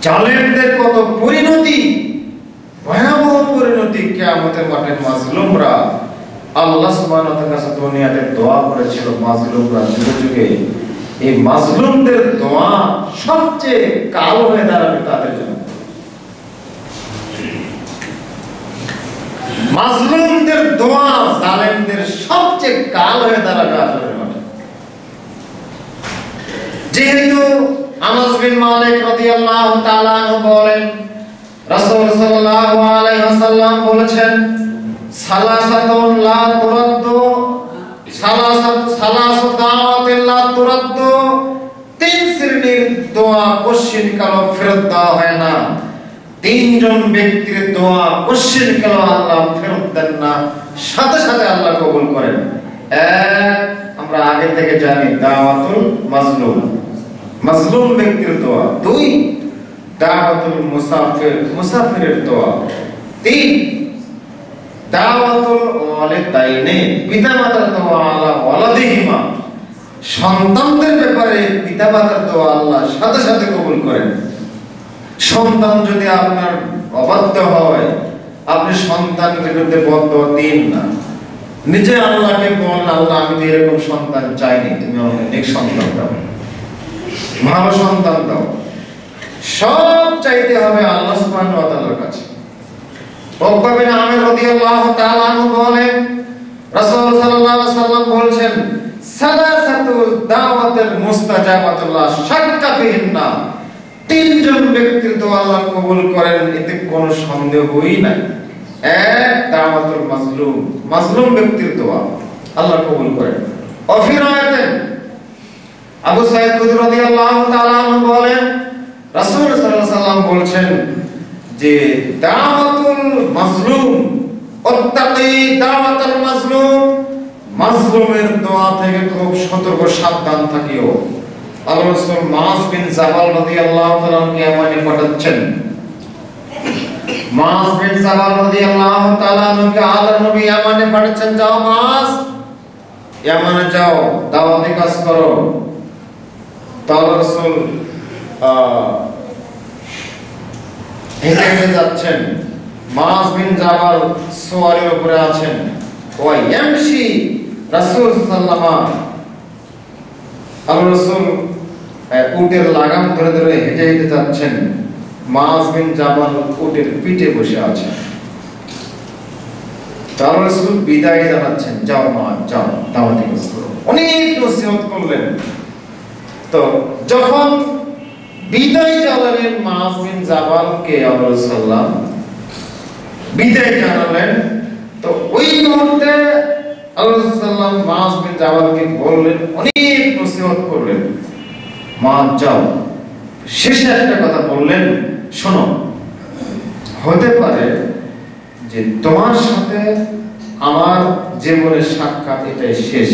জালেমদের কত পরিণতি, ভয়াবহ পরিণতি। কিয়ামতের মাঠে মাজলুমরা আল্লাহ সুবহানাহু ওয়া তাআলার কাছে দুনিয়াতে দোয়া করেছিল, মাজলুমরা যুগে যুগে এই মাজলুমদের দোয়া সবচেয়ে কালো হয়ে দাঁড়াবে তাদের জন্য। মাজলুমদের দোয়া জালেমদের সবচেয়ে কাল হয়ে দাঁড়াবে আসরের মাঠে। যেহেতু আনাস বিন মালিক রাদিয়াল্লাহু তাআলা আনহু বলেন, রাসূল সাল্লাল্লাহু আলাইহি ওয়াসাল্লাম বলেছেন, সালাসাতুন লা তুরাদ্দু, সালাসু দাওয়াতিন লা তুরাদ্দু, তিন শ্রেণীর দোয়া কোশ্চিন কালো ফেরত দেওয়া হয় না। তিনজন ব্যক্তির দোয়া কোশ্চিন কালো আল্লাহ ফেরত দেন না, সাথে সাথে আল্লাহ কবুল করেন। এক, আমরা আগে থেকে জানি দাওয়াতুল মাজলুম, মাজলুম ব্যক্তির দোয়া। দুই, দাওয়াতুল মুসাফির, মুসাফিরের দোয়া। তিন, দাওয়াতুল ওয়ালিদাইনে, পিতামাতার দোয়া আলা ওয়ালাদিহিমা, সন্তানদের ব্যাপারে পিতামাতার দোয়া আল্লাহ সাথে সাথে কবুল করেন। সন্তান যদি আপনার অবাধ্য হয়, আপনি সন্তানের বিরুদ্ধে বদদোয়া দিন না, নিজে আল্লাহকে বলেন, আল্লাহ আমি তো এরকম সন্তান চাইনি, তুমি আমাকে নেক সন্তান দাও, ভালো সন্তান দাও। সব চাইতে হবে আল্লাহ সুবহানাহু ওয়া তাআলার কাছে। উকবা বিন আমির রাদিয়াল্লাহু তাআলা আনহু বলেন, রাসূল সাল্লাল্লাহু আলাইহি ওয়াসাল্লাম বলেছেন, সালাসাতু দাওয়াতুল মুস্তাজাবাতুল্লাহ শাক্কা ফিহিন্না, তিনজন ব্যক্তির দোয়া আল্লাহ কবুল করেন, এতে কোনো সন্দেহই নাই। এক, দাওয়াতুল মাজলুম, মাজলুম ব্যক্তির দোয়া আল্লাহ কবুল করেন। অফিরায়াতেন আবু সাঈদ খুদরি রাদিয়াল্লাহু তাআলা আনহু বলেন, রাসূল সাল্লাল্লাহু আলাইহি ওয়াসাল্লাম বলেছেন যে দাওয়াতুল মাজলুম, ওয়াত্তাকি দাওয়াতুল মাজলুম, মাজলুমের দোয়া থেকে খুব সতর্ক সাবধান থাকিও। আল্লাহ রাসূল মাস বিন জাবাল রাদিয়াল্লাহু তাআলা কে ইয়ামানে পাঠাচ্ছেন। মাস বিন জাবাল রাদিয়াল্লাহু তাআলা কে আল্লাহর নবী ইয়ামানে পাঠাচ্ছেন, যাও মাস, ইয়ামানে যাও, দাওয়াতি কাজ করো। আল্লাহ রাসূল হেঁটে হেঁটে যাচ্ছেন, মাস বিন জাবাল সোয়ারের উপরে আছেন। ওয়া ইয়ামশি রাসূল সাল্লাল্লাহু আলাইহি আল্লাহ রাসূল উটের লাগাম ধরে ধরে হেঁটে হেঁটে যাচ্ছেন, মাস বিন জাবাল উটের পিঠে বসে আছেন। আল্লাহ রাসূল বিদায় জানাচ্ছেন, যাও মা যাও, দাওয়াতি কাজ করো, অনেক নসিহত করলেন। তো যখন বিদায় জানালেন মাস বিন জাবালকে, আল্লাহ সাল্লাম বিদায় জানালেন, তো ওই মুহূর্তে আল্লাহ সাল্লাম মাস বিন জাবালকে বললেন, অনেক নসিহত করলেন, মা যাও। শেষে একটা কথা বললেন, শোনো, হতে পারে যে তোমার সাথে আমার জীবনের সাক্ষাৎ এটাই শেষ,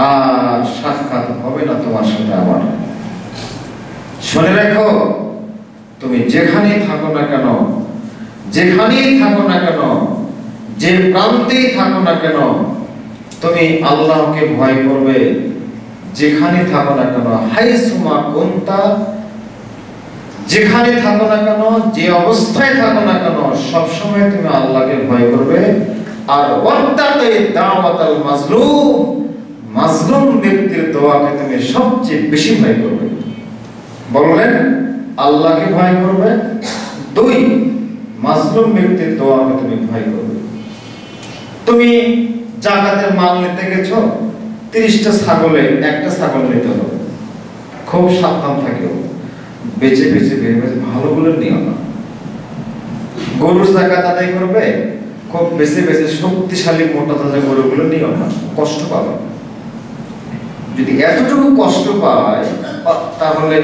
আর সাক্ষাৎ হবে না তোমার সাথে আমার। শুনে রেখো, তুমি যেখানেই থাকো না কেন, যেখানেই থাকো না কেন, যে প্রান্তেই থাকো না কেন, তুমি আল্লাহকে ভয় করবে। যেখানে থাকো না কেন, হাইসুমা কুনতা, যেখানে থাকো না কেন, যে অবস্থায় থাকো না কেন, সব সময় তুমি আল্লাহকে ভয় করবে। আর ওয়াত্তাকি দাওয়াতাল মাজলুম, মাজলুম ব্যক্তির দোয়াকে তুমি সবচেয়ে বেশি ভয় করবে। বললেন আল্লাহকে ভয় করবে, দুই, মাজলুম ব্যক্তির দোয়াকে তুমি ভয় করবে। তুমি জাকাতের মাল নিতে গেছো, 30টা ছাগলে একটা ছাগল নিতে হবে, খুব সাবধান থাকিও, বেছে বেছে বেছে ভালোগুলো নিও না। গরুর জাকাত আদায় করবে, খুব বেছে বেছে শক্তিশালী মোটা তাজা গরুগুলো নিও না, কষ্ট পাবে। যদি এতটুকু কষ্ট পায়, তাহলে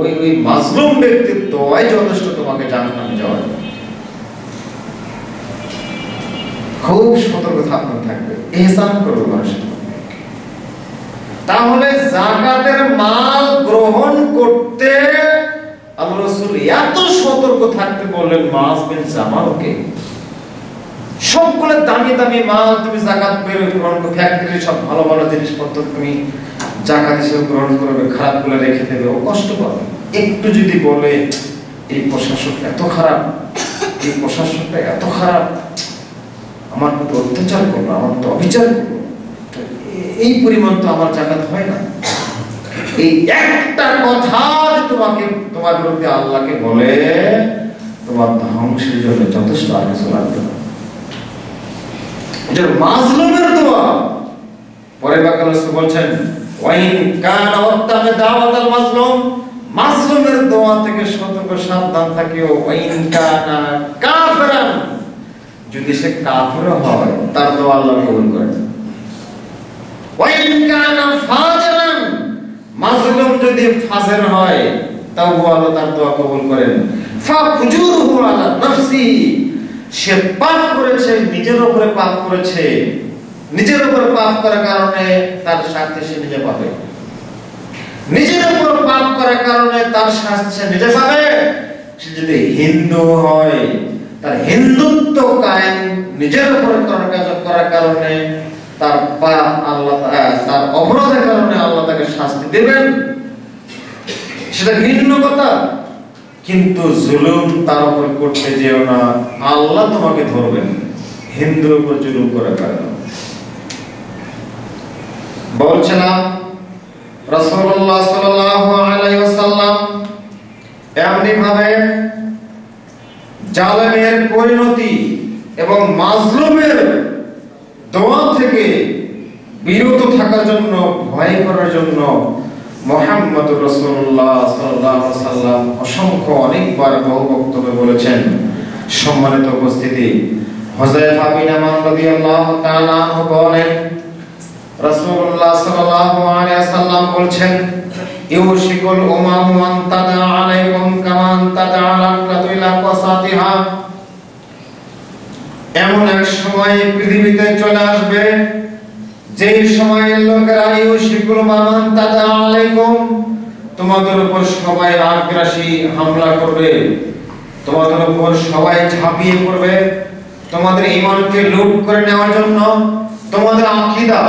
ওই মাজলুম ব্যক্তির দোয়াই যথেষ্ট তোমাকে জাহান্নামে যাওয়ার। খুব সতর্ক থাকবে, ইহসান করবে মানুষের। তাহলে যাকাতের মাল গ্রহণ করতে আল্লাহ রাসূল এত সতর্ক থাকতে বললেন মাস বিন জামালকে। সবগুলো দামি দামি মাল তুমি যাকাত বের গ্রহণ করবে, ফ্যাক্টরি সব ভালো ভালো জিনিসপত্র তুমি যাকাত হিসেবে গ্রহণ করবে, খারাপগুলো রেখে দেবে, ও কষ্ট পাবে। একটু যদি বলে এই প্রশাসক এত খারাপ, এই প্রশাসকটা এত খারাপ, আমার তো অত্যাচার করলো, আমার তো অবিচার করলো, এই পরিমাণ তো আমার জাকাত হয় না। এই একটা কথা তোমাকে তোমার বিরুদ্ধে আল্লাহকে বলে তোমার ধ্বংসের জন্য যথেষ্ট আর কিছু লাগবে না। এটা মাজলুমের দোয়া। পরে বাকাল বলছেন ওয়াইন কানা ওয়াক্তামে দাওয়াতাল মাজলুম, মাজলুমের দোয়া থেকে সতর্ক সাবধান থাকিও। ওয়াইন কানা কাফিরান, যদি সে কাফির হয় তার দোয়া আল্লাহ কবুল করেন। ওয়াইন কানা ফাজিরান, মাজলুম যদি ফাজির হয় তাও আল্লাহ তার দোয়া কবুল করেন। ফাফজুরহু আলা নাফসি, সে পাপ করেছে, নিজের উপরে পাপ করেছে, নিজের উপর পাপ করার কারণে তার শাস্তি সে নিজে পাবে। নিজের উপর পাপ করার কারণে তার শাস্তি সে নিজে পাবে। সে যদি হিন্দু হয়, তার হিন্দুত্ব কায়েম নিজের উপর করার কারণে তার পাপ আল্লাহ, তার অপরাধের কারণে আল্লাহ তাকে শাস্তি দেবেন, সেটা ভিন্ন কথা। কিন্তু জুলুম তার উপর করতে যেও না, আল্লাহ তোমাকে ধরবেন। হিন্দুর উপর জুলুম করার কারণে বলছিলাম রাসূলুল্লাহ সাল্লাল্লাহু আলাইহি ওয়াসাল্লাম এমনি ভাবে জালেমের পরিণতি এবং মাজলুমের দোয়া থেকে বিরত থাকার জন্য, ভয় করার জন্য মুহাম্মদুর রাসূলুল্লাহ সাল্লাল্লাহু আলাইহি ওয়াসাল্লাম অসংখ্য অনেকবার বহু বক্তব্যে বলেছেন। সম্মানিত উপস্থিতি, হুযায়ফা বিন আমান রাদিয়াল্লাহু তাআলা আনহু বলেন রাসূলুল্লাহ সাল্লাল্লাহু আলাইহি ওয়াসাল্লাম বলেছেন ইউশিকুল উমামু আন তাদা আলাইকুম কামা তাদা আলাকাতু ইলা কাসাতিহা, এমন এক সময় পৃথিবীতে চলে আসবে যে সময় লোকেরা ইউশিকুল উমামু আন তাদা আলাইকুম, তোমাদের উপর সবাই আগ্রাসী হামলা করবে, তোমাদের উপর সবাই ঝাঁপিয়ে পড়বে, তোমাদের ঈমানকে লুট করে নেওয়ার জন্য, তোমাদের আকীদা,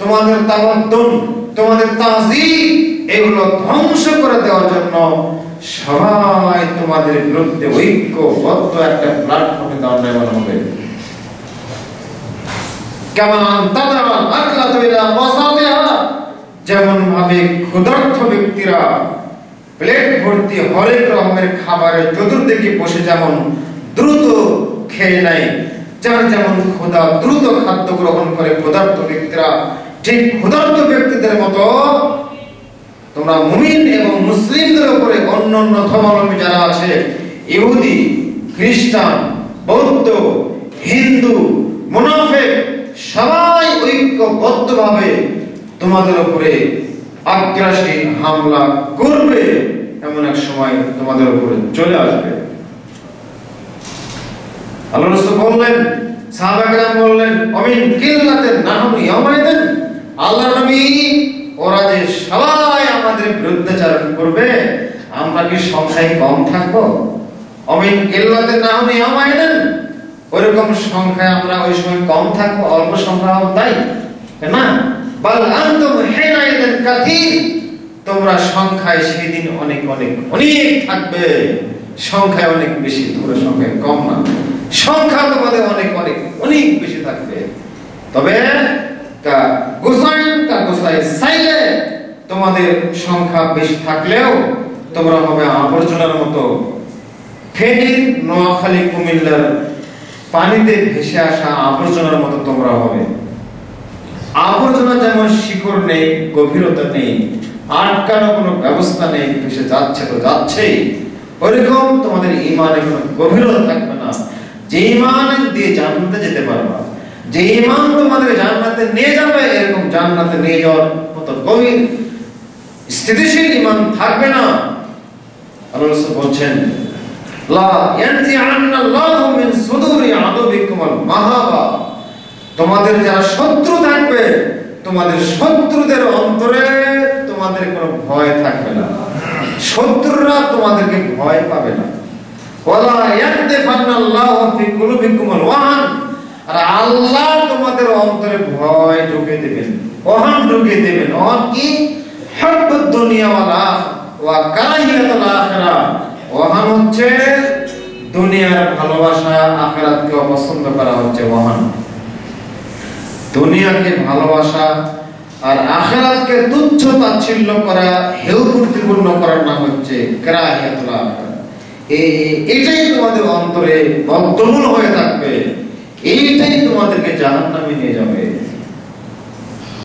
তোমাদের তাওয়াদ্দুন, তোমাদের তাযীব এগুলো ধ্বংস করে দেওয়ার জন্য সবাই তোমাদের বিরুদ্ধে ঐক্যবদ্ধ একটা প্ল্যাটফর্মে দাঁড়ানো হবে। কেমন তাদা আকলাতু ইলা ওয়াসাতিহা, যেমন ভাবে ক্ষুধার্ত ব্যক্তিরা প্লেট ভর্তি হরেক রকমের খাবারের চতুর্দিকে বসে যেমন দ্রুত খেয়ে নেয়, যার যেমন ক্ষুধা দ্রুত খাদ্য গ্রহণ করে ক্ষুধার্ত ব্যক্তিরা, ঠিক ক্ষুধার্ত ব্যক্তিদের মতো তোমরা মুমিন এবং মুসলিমদের উপরে অন্যান্য ধর্মাবলম্বী যারা আছে, ইহুদি, খ্রিস্টান, বৌদ্ধ, হিন্দু, মুনাফিক, সবাই ঐক্যবদ্ধভাবে তোমাদের উপরে আগ্রাসী হামলা করবে। এমন এক সময় তোমাদের উপরে চলে আসবে। আল্লাহ রাসূল বললেন, সাহাবা কেরাম বললেন আমিন কিল্লাতেন নাহনু ইয়াউমাইদিন, আল্লাহর নবী ওরা যে সবাই আমাদের বিরুদ্ধাচরণ করবে, আমরা কি সংখ্যায় কম থাকবো? আমিন কিল্লাতেন নাহনু ইয়াউমাইদিন, ওরকম সংখ্যায় আমরা ওই সময় কম থাকবো, অল্প সংখ্যা তাই না? বাল আনতুম হিনাইদিন কাসীর, তোমরা সংখ্যায় সেদিন অনেক অনেক অনেক থাকবে, সংখ্যায় অনেক বেশি, তোমরা সংখ্যায় কম না, সংখ্যা তোমাদের অনেক অনেক অনেক বেশি থাকবে। তবে চাইলে তোমাদের সংখ্যা বেশি থাকলেও তোমরা হবে আবর্জনার মতো, ফেনীর নোয়াখালী কুমিল্লার পানিতে ভেসে আসা আবর্জনার মতো তোমরা হবে। আবর্জনা যেমন শিকড় নেই, গভীরতা নেই, আটকানো কোনো ব্যবস্থা নেই, ভেসে যাচ্ছে তো যাচ্ছেই, ওইরকম তোমাদের ঈমানে কোনো গভীরতা থাকবে না। যে ঈমান দিয়ে জান্নাতে যেতে পারবা, যে ঈমান তোমাদের জান্নাতে নিয়ে যাবে, এরকম জান্নাতে নিয়ে যাওয়ার মতো গভীর স্থিতিশীল ঈমান থাকবে না। আল্লাহ রাসূল বলছেন লা ইয়ানজিআন্নাল্লাহু মিন সুদুরি আদুবিকুমুল মাহাবা, তোমাদের যারা শত্রু থাকবে, তোমাদের শত্রুদের অন্তরে তোমাদের কোনো ভয় থাকবে না, শত্রুরা তোমাদেরকে ভয় পাবে না। ওয়ালা ইয়াকদিফান্নাল্লাহু ফি কুলুবিকুমুল ওয়াহান, আর আল্লাহ তোমাদের অন্তরে ভয় ঢুকিয়ে দেবেন, ওহান ঢুকিয়ে দেবেন। ওহান কি? হুব্বুদ দুনিয়া ওয়া কারাহিয়াতুল আখিরাহ, ওয়াহান হচ্ছে দুনিয়ার ভালোবাসা, আখিরাতকে অপছন্দ করা হচ্ছে ওয়াহান। দুনিয়াকে ভালোবাসা আর আখিরাতকে তুচ্ছ তাচ্ছিল্য করা, হেয় প্রতিপূর্ণ করার নাম হচ্ছে কারাহিয়াতুল আখিরাত। এটাই তোমাদের অন্তরে বদ্ধমূল হয়ে থাকবে, এইটাই তোমাদেরকে জাহান্নামে নিয়ে যাবে।